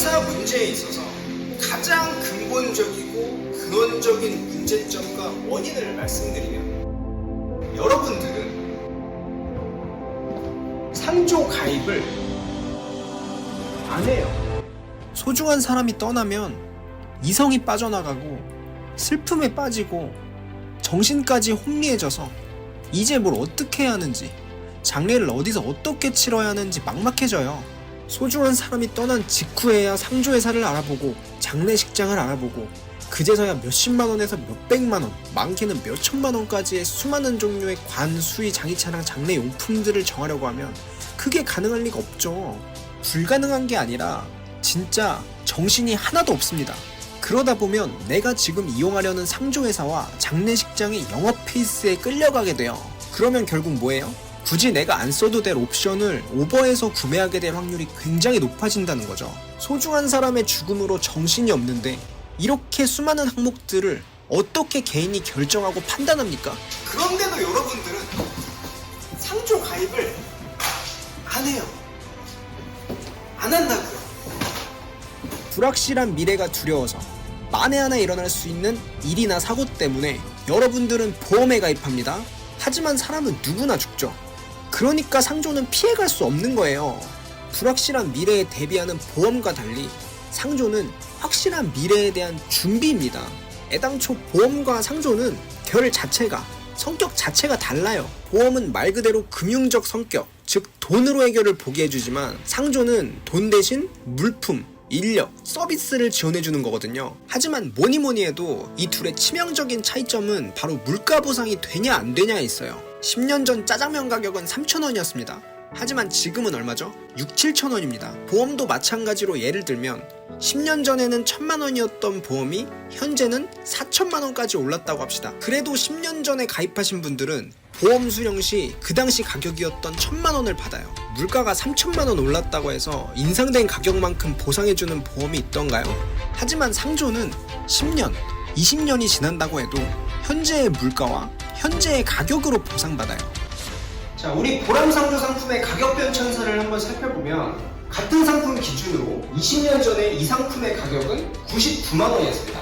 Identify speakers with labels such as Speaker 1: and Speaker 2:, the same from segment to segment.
Speaker 1: 생사 문제에 있어서 가장 근본적이고 근원적인 문제점과 원인을 말씀드리면, 여러분들은 상조 가입을 안 해요. 소중한 사람이 떠나면 이성이 빠져나가고 슬픔에 빠지고 정신까지 혼미해져서 이제 뭘 어떻게 해야 하는지, 장례를 어디서 어떻게 치러야 하는지 막막해져요. 소중한 사람이 떠난 직후에야 상조회사를 알아보고 장례식장을 알아보고 그제서야 몇십만원에서 몇백만원, 많게는 몇천만원까지의 수많은 종류의 관, 수의, 장의차랑 장례용품들을 정하려고 하면 그게 가능할 리가 없죠. 불가능한 게 아니라 진짜 정신이 하나도 없습니다. 그러다 보면 내가 지금 이용하려는 상조회사와 장례식장의 영업 페이스에 끌려가게 돼요. 그러면 결국 뭐예요? 굳이 내가 안 써도 될 옵션을 오버해서 구매하게 될 확률이 굉장히 높아진다는 거죠. 소중한 사람의 죽음으로 정신이 없는데 이렇게 수많은 항목들을 어떻게 개인이 결정하고 판단합니까? 그런데도 여러분들은 상조 가입을 안 해요. 안 한다고요. 불확실한 미래가 두려워서 만에 하나 일어날 수 있는 일이나 사고 때문에 여러분들은 보험에 가입합니다. 하지만 사람은 누구나 죽죠. 그러니까 상조는 피해갈 수 없는 거예요. 불확실한 미래에 대비하는 보험과 달리 상조는 확실한 미래에 대한 준비입니다. 애당초 보험과 상조는 결 자체가, 성격 자체가 달라요. 보험은 말 그대로 금융적 성격, 즉 돈으로 해결을 보게 해주지만 상조는 돈 대신 물품, 인력, 서비스를 지원해주는 거거든요. 하지만 뭐니뭐니 해도 이 둘의 치명적인 차이점은 바로 물가 보상이 되냐 안 되냐에 있어요. 10년 전 짜장면 가격은 3,000원이었습니다. 하지만 지금은 얼마죠? 6,000~7,000원입니다. 보험도 마찬가지로 예를 들면 10년 전에는 1,000만원이었던 보험이 현재는 4,000만원까지 올랐다고 합시다. 그래도 10년 전에 가입하신 분들은 보험 수령 시 그 당시 가격이었던 1,000만원을 받아요. 물가가 3,000만원 올랐다고 해서 인상된 가격만큼 보상해주는 보험이 있던가요? 하지만 상조는 10년, 20년이 지난다고 해도 현재의 물가와 현재의 가격으로 보상받아요. 자, 우리 보람상조 상품의 가격 변천사를 한번 살펴보면 같은 상품 기준으로 20년 전에 이 상품의 가격은 99만원이었습니다.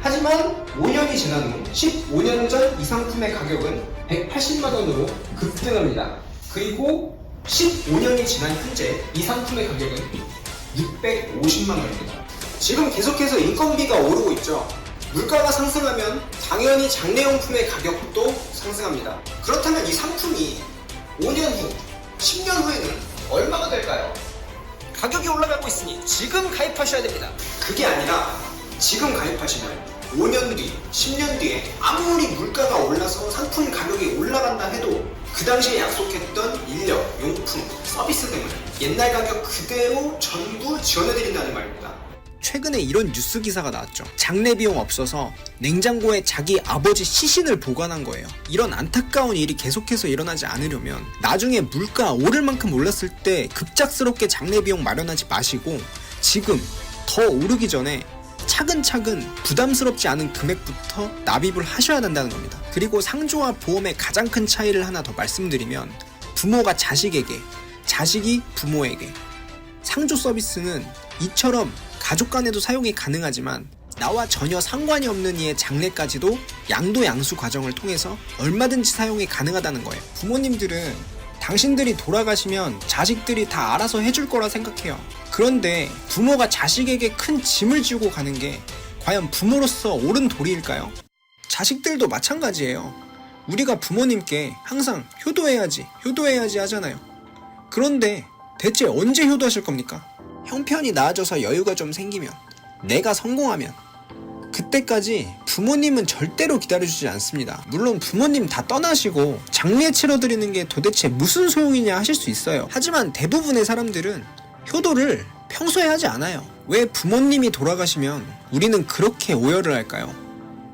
Speaker 1: 하지만 5년이 지난 후 15년 전 이 상품의 가격은 180만원으로 급등합니다. 그리고 15년이 지난 현재 이 상품의 가격은 650만원입니다. 지금 계속해서 인건비가 오르고 있죠. 물가가 상승하면 당연히 장례용품의 가격도 상승합니다. 그렇다면 이 상품이 5년 후, 10년 후에는 얼마가 될까요? 가격이 올라가고 있으니 지금 가입하셔야 됩니다. 그게 아니라 지금 가입하시면 5년 뒤, 10년 뒤에 아무리 물가가 올라서 상품 가격이 올라간다 해도 그 당시에 약속했던 인력, 용품, 서비스 등을 옛날 가격 그대로 전부 지원해드린다는 말입니다. 최근에 이런 뉴스 기사가 나왔죠. 장례 비용 없어서 냉장고에 자기 아버지 시신을 보관한 거예요. 이런 안타까운 일이 계속해서 일어나지 않으려면 나중에 물가 오를 만큼 올랐을 때 급작스럽게 장례 비용 마련하지 마시고 지금 더 오르기 전에 차근차근 부담스럽지 않은 금액부터 납입을 하셔야 된다는 겁니다. 그리고 상조와 보험의 가장 큰 차이를 하나 더 말씀드리면 부모가 자식에게, 자식이 부모에게, 상조 서비스는 이처럼 가족 간에도 사용이 가능하지만 나와 전혀 상관이 없는 이의 장례까지도 양도양수 과정을 통해서 얼마든지 사용이 가능하다는 거예요. 부모님들은 당신들이 돌아가시면 자식들이 다 알아서 해줄 거라 생각해요. 그런데 부모가 자식에게 큰 짐을 지고 가는 게 과연 부모로서 옳은 도리일까요? 자식들도 마찬가지예요. 우리가 부모님께 항상 효도해야지 하잖아요. 그런데 대체 언제 효도하실 겁니까? 형편이 나아져서 여유가 좀 생기면, 내가 성공하면, 그때까지 부모님은 절대로 기다려주지 않습니다. 물론 부모님 다 떠나시고 장례 치러드리는 게 도대체 무슨 소용이냐 하실 수 있어요. 하지만 대부분의 사람들은 효도를 평소에 하지 않아요. 왜 부모님이 돌아가시면 우리는 그렇게 오열을 할까요?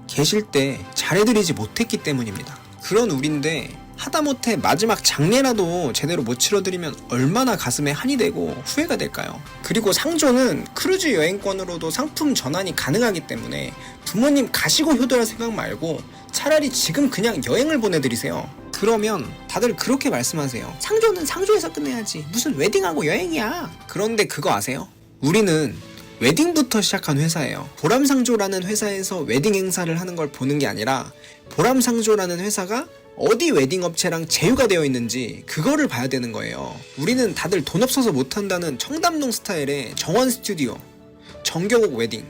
Speaker 1: 계실 때 잘해드리지 못했기 때문입니다. 그런 우린데 하다못해 마지막 장례라도 제대로 못 치러드리면 얼마나 가슴에 한이 되고 후회가 될까요? 그리고 상조는 크루즈 여행권으로도 상품 전환이 가능하기 때문에 부모님 가시고 효도할 생각 말고 차라리 지금 그냥 여행을 보내드리세요. 그러면 다들 그렇게 말씀하세요. 상조는 상조에서 끝내야지. 무슨 웨딩하고 여행이야. 그런데 그거 아세요?
Speaker 2: 우리는 웨딩부터 시작한 회사예요. 보람상조라는 회사에서 웨딩 행사를 하는 걸 보는 게 아니라 보람상조라는 회사가 어디 웨딩 업체랑 제휴가 되어 있는지 그거를 봐야 되는 거예요. 우리는 다들 돈 없어서 못한다는 청담동 스타일의 정원 스튜디오, 정겨곡 웨딩,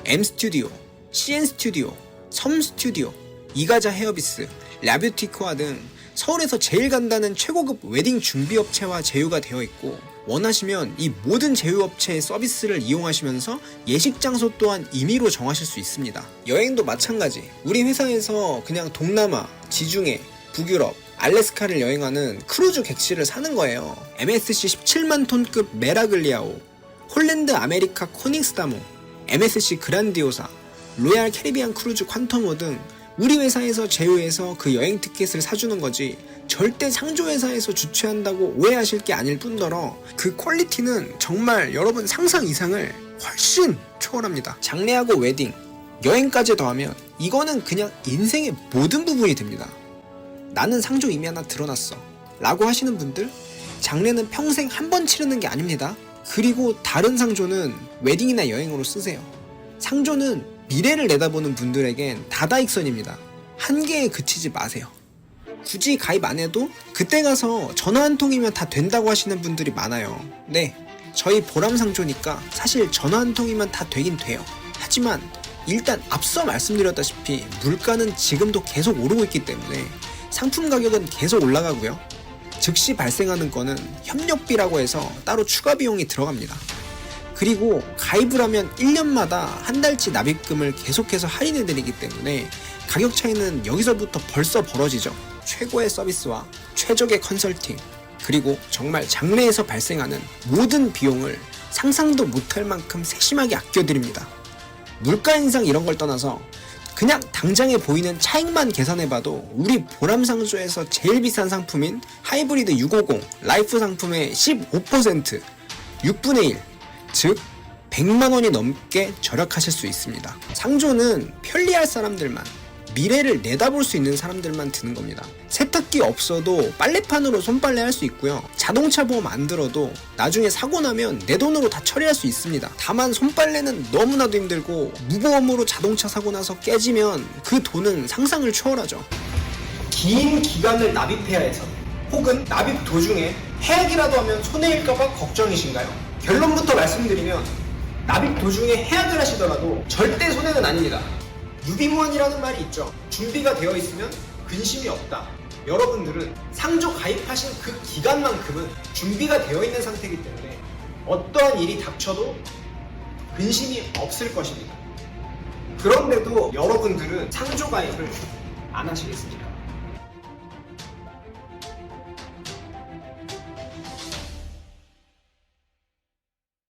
Speaker 2: M 스튜디오, CN 스튜디오, 섬 스튜디오, 이가자 헤어비스, 라뷰티코아 등 서울에서 제일 간다는 최고급 웨딩 준비업체와 제휴가 되어 있고, 원하시면 이 모든 제휴업체의 서비스를 이용하시면서 예식 장소 또한 임의로 정하실 수 있습니다. 여행도 마찬가지. 우리 회사에서 그냥 동남아, 지중해, 북유럽, 알래스카를 여행하는 크루즈 객실을 사는 거예요. MSC 17만 톤급 메라글리아오, 홀랜드 아메리카 코닉스다모, MSC 그란디오사, 로얄 캐리비안 크루즈 퀀텀호 등 우리 회사에서 제휴해서 그 여행 티켓을 사주는 거지, 절대 상조회사에서 주최한다고 오해하실 게 아닐 뿐더러 그 퀄리티는 정말 여러분 상상 이상을 훨씬 초월합니다. 장례하고 웨딩, 여행까지 더하면 이거는 그냥 인생의 모든 부분이 됩니다. 나는 상조 이미 하나 드러났어 라고 하시는 분들, 장례는 평생 한 번 치르는 게 아닙니다. 그리고 다른 상조는 웨딩이나 여행으로 쓰세요. 상조는 미래를 내다보는 분들에겐 다다익선입니다. 한계에 그치지 마세요. 굳이 가입 안 해도 그때 가서 전화 한 통이면 다 된다고 하시는 분들이 많아요. 네, 저희 보람상조니까 사실 전화 한 통이면 다 되긴 돼요. 하지만 일단 앞서 말씀드렸다시피 물가는 지금도 계속 오르고 있기 때문에 상품 가격은 계속 올라가고요. 즉시 발생하는 거는 협력비라고 해서 따로 추가 비용이 들어갑니다. 그리고 가입을 하면 1년마다 한 달치 납입금을 계속해서 할인해드리기 때문에 가격 차이는 여기서부터 벌써 벌어지죠. 최고의 서비스와 최적의 컨설팅, 그리고 정말 장래에서 발생하는 모든 비용을 상상도 못할 만큼 세심하게 아껴드립니다. 물가 인상 이런 걸 떠나서 그냥 당장에 보이는 차익만 계산해봐도 우리 보람상조에서 제일 비싼 상품인 하이브리드 650 라이프 상품의 15%, 6분의 1, 즉 100만원이 넘게 절약하실 수 있습니다. 상조는 편리할 사람들만, 미래를 내다볼 수 있는 사람들만 드는 겁니다. 세탁기 없어도 빨래판으로 손빨래 할 수 있고요. 자동차 보험 안 들어도 나중에 사고 나면 내 돈으로 다 처리할 수 있습니다. 다만 손빨래는 너무나도 힘들고 무보험으로 자동차 사고 나서 깨지면 그 돈은 상상을 초월하죠.
Speaker 1: 긴 기간을 납입해야 해서, 혹은 납입 도중에 해약이라도 하면 손해일까봐 걱정이신가요? 결론부터 말씀드리면 납입 도중에 해약을 하시더라도 절대 손해는 아닙니다. 유비무환이라는 말이 있죠. 준비가 되어 있으면 근심이 없다. 여러분들은 상조 가입하신 그 기간만큼은 준비가 되어 있는 상태이기 때문에 어떠한 일이 닥쳐도 근심이 없을 것입니다. 그런데도 여러분들은 상조 가입을 안 하시겠습니까?